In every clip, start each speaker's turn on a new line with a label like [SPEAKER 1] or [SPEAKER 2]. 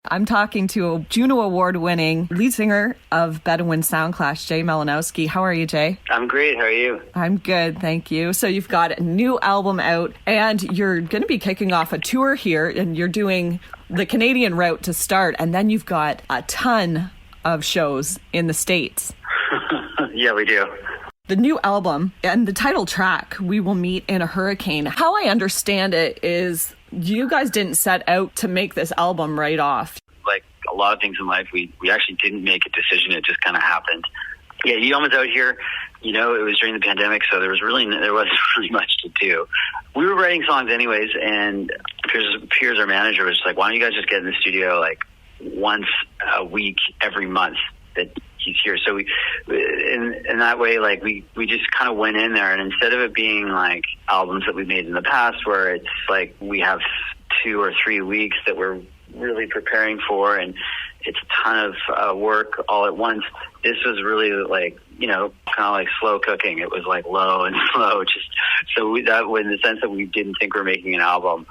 [SPEAKER 1] I'm talking to a JUNO award-winning lead singer of Bedouin Soundclash, Jay Malinowski. How are you, Jay?
[SPEAKER 2] I'm great. How are you?
[SPEAKER 1] I'm good, thank you. So you've got a new album out, and you're going to be kicking off a tour here, and you're doing the Canadian route to start, and then you've got a ton of shows in the States.
[SPEAKER 2] Yeah, we do.
[SPEAKER 1] The new album and the title track, We Will Meet in a Hurricane. How I understand it is you guys didn't set out to make this album right off.
[SPEAKER 2] Like a lot of things in life, we actually didn't make a decision. It just kind of happened. Yeah, he almost out here, it was during the pandemic, so there wasn't really much to do. We were writing songs anyways, and Piers, our manager, was just like, why don't you guys just get in the studio like once a week every month that he's here. So we in that way, like we just kind of went in there, and instead of it being like albums that we've made in the past where it's like we have 2 or 3 weeks that we're really preparing for and it's a ton of work all at once, this was really like, kind of like slow cooking. It was like low and slow, just so that in the sense that we didn't think we were making an album,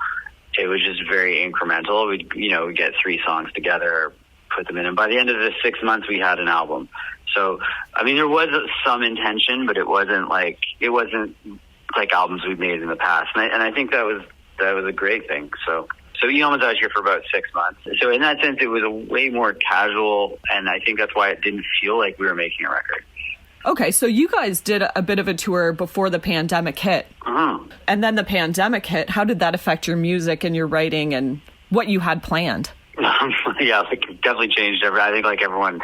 [SPEAKER 2] it was just very incremental. We'd get 3 songs together, put them in, and by the end of the 6 months we had an album. So I mean, there was some intention, but it wasn't like albums we've made in the past, and I think that was a great thing. So Ian was out here for about 6 months, so in that sense it was a way more casual, and I think that's why it didn't feel like we were making a record.
[SPEAKER 1] Okay, so you guys did a bit of a tour before the pandemic hit. And then the pandemic hit. How did that affect your music and your writing and what you had planned?
[SPEAKER 2] Yeah, it definitely changed. I think like everyone,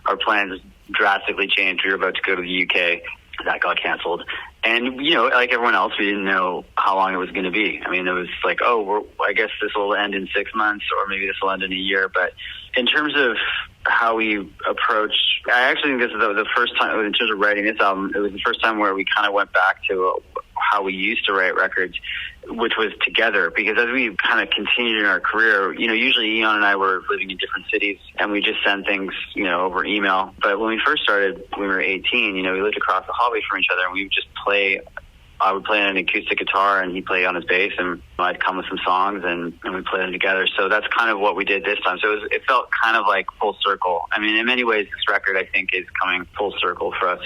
[SPEAKER 2] our plans drastically changed. We were about to go to the UK. That got canceled. And, like everyone else, we didn't know how long it was going to be. I mean, it was like, I guess this will end in 6 months, or maybe this will end in a year. But in terms of how we approached, I actually think this is the first time, in terms of writing this album, it was the first time where we kind of went back to how we used to write records, which was together. Because as we kind of continued in our career, usually Ian and I were living in different cities and we just send things, over email. But when we first started, when we were 18, we lived across the hallway from each other, and we would just play. I would play on an acoustic guitar and he'd play on his bass, and I'd come with some songs and we'd play them together. So that's kind of what we did this time. So it felt kind of like full circle. I mean, in many ways, this record, I think, is coming full circle for us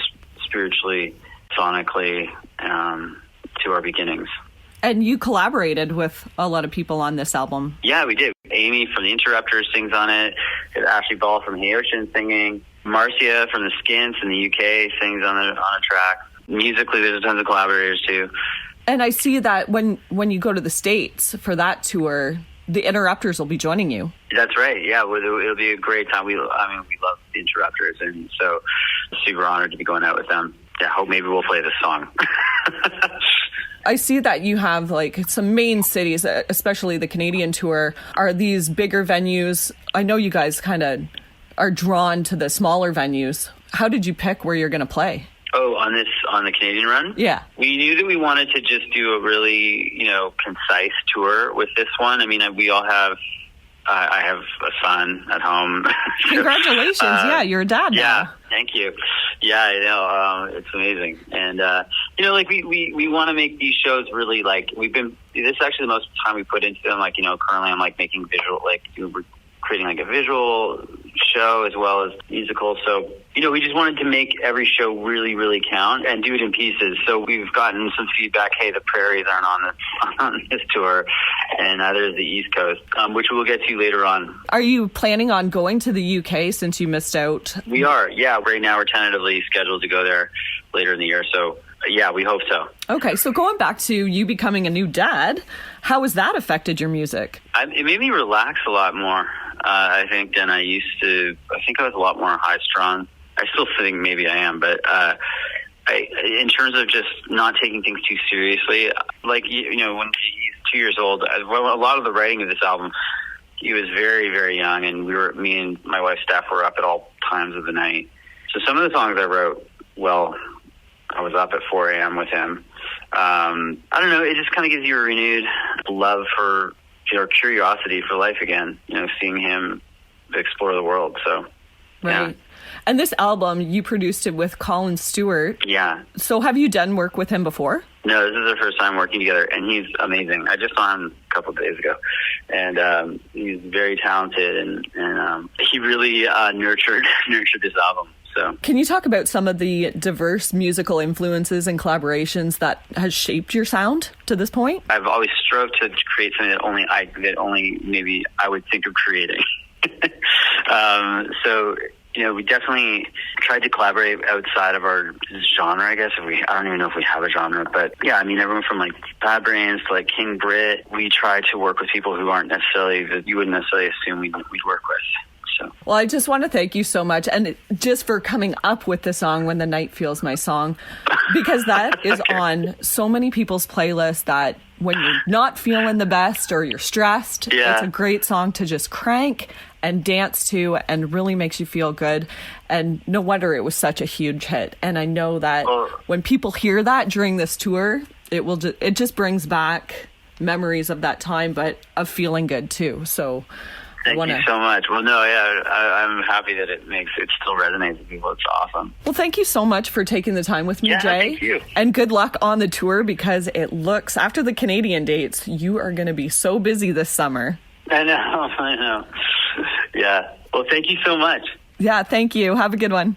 [SPEAKER 2] spiritually, sonically, to our beginnings.
[SPEAKER 1] And you collaborated with a lot of people on this album. Yeah,
[SPEAKER 2] we did. Amy from the Interrupters sings on it. Ashley Ball from Hey Ocean singing. Marcia from the Skints in the UK sings on a track. Musically, there's tons of collaborators too.
[SPEAKER 1] And I see that when you go to the States for that tour, the Interrupters will be joining you.
[SPEAKER 2] That's right. Yeah, it'll be a great time. We love the Interrupters, and so super honored to be going out with them. I hope maybe we'll play this song.
[SPEAKER 1] I see that you have like some main cities, especially the Canadian tour. Are these bigger venues? I know you guys kind of are drawn to the smaller venues. How did you pick where you're going to play?
[SPEAKER 2] Oh, on the Canadian run?
[SPEAKER 1] Yeah.
[SPEAKER 2] We knew that we wanted to just do a really, concise tour with this one. I mean, we all have, I have a son at home.
[SPEAKER 1] Congratulations. Yeah, you're a dad now.
[SPEAKER 2] Yeah, thank you. Yeah, I know. It's amazing. And, we want to make these shows really this is actually the most time we put into them. Currently I'm making visual, we're creating a visual show as well as musical. So, we just wanted to make every show really, really count and do it in pieces. So we've gotten some feedback, hey, the prairies aren't on this tour, and neither is the East Coast, which we'll get to later on.
[SPEAKER 1] Are you planning on going to the UK since you missed out?
[SPEAKER 2] We are, yeah. Right now we're tentatively scheduled to go there later in the year. So, yeah, we hope so. Okay, so going back to you becoming a new dad, how has that affected your music? It made me relax a lot more, I think, than I used to. I think I was a lot more high-strung. I still think maybe I am, but in terms of just not taking things too seriously, when he's 2 years old, a lot of the writing of this album, he was very, very young, and me and my wife's staff were up at all times of the night. So some of the songs I wrote, I was up at 4 a.m. with him. I don't know, it just kind of gives you a renewed love for, or curiosity for life again, seeing him explore the world. So
[SPEAKER 1] Right.
[SPEAKER 2] Yeah.
[SPEAKER 1] And this album, you produced it with Colin Stewart.
[SPEAKER 2] Yeah.
[SPEAKER 1] So have you done work with him before?
[SPEAKER 2] No, this is our first time working together, and he's amazing. I just saw him a couple of days ago, and he's very talented, and he really nurtured this album. So,
[SPEAKER 1] can you talk about some of the diverse musical influences and collaborations that has shaped your sound to this point?
[SPEAKER 2] I've always strove to create something that only maybe I would think of creating. So, you know, we definitely tried to collaborate outside of our genre, I guess. I don't even know if we have a genre, but yeah, I mean, everyone from like Bad Brains to like King Brit, we try to work with people who aren't necessarily, that you wouldn't necessarily assume we'd work with. So.
[SPEAKER 1] Well, I just want to thank you so much, and just for coming up with the song When the Night Feels My Song, because that is on so many people's playlists that when you're not feeling the best or you're stressed, it's a great song to just crank and dance to, and really makes you feel good. And no wonder it was such a huge hit. And I know that when people hear that during this tour, it just brings back memories of that time, but of feeling good too. So
[SPEAKER 2] thank you so much. Well, no, yeah, I'm happy that it still resonates with people. It's awesome.
[SPEAKER 1] Well, thank you so much for taking the time with me, Jay.
[SPEAKER 2] Thank you.
[SPEAKER 1] And good luck on the tour, because it looks, after the Canadian dates, you are going to be so busy this summer.
[SPEAKER 2] I know. Yeah. Well, thank you so much.
[SPEAKER 1] Yeah, thank you. Have a good one.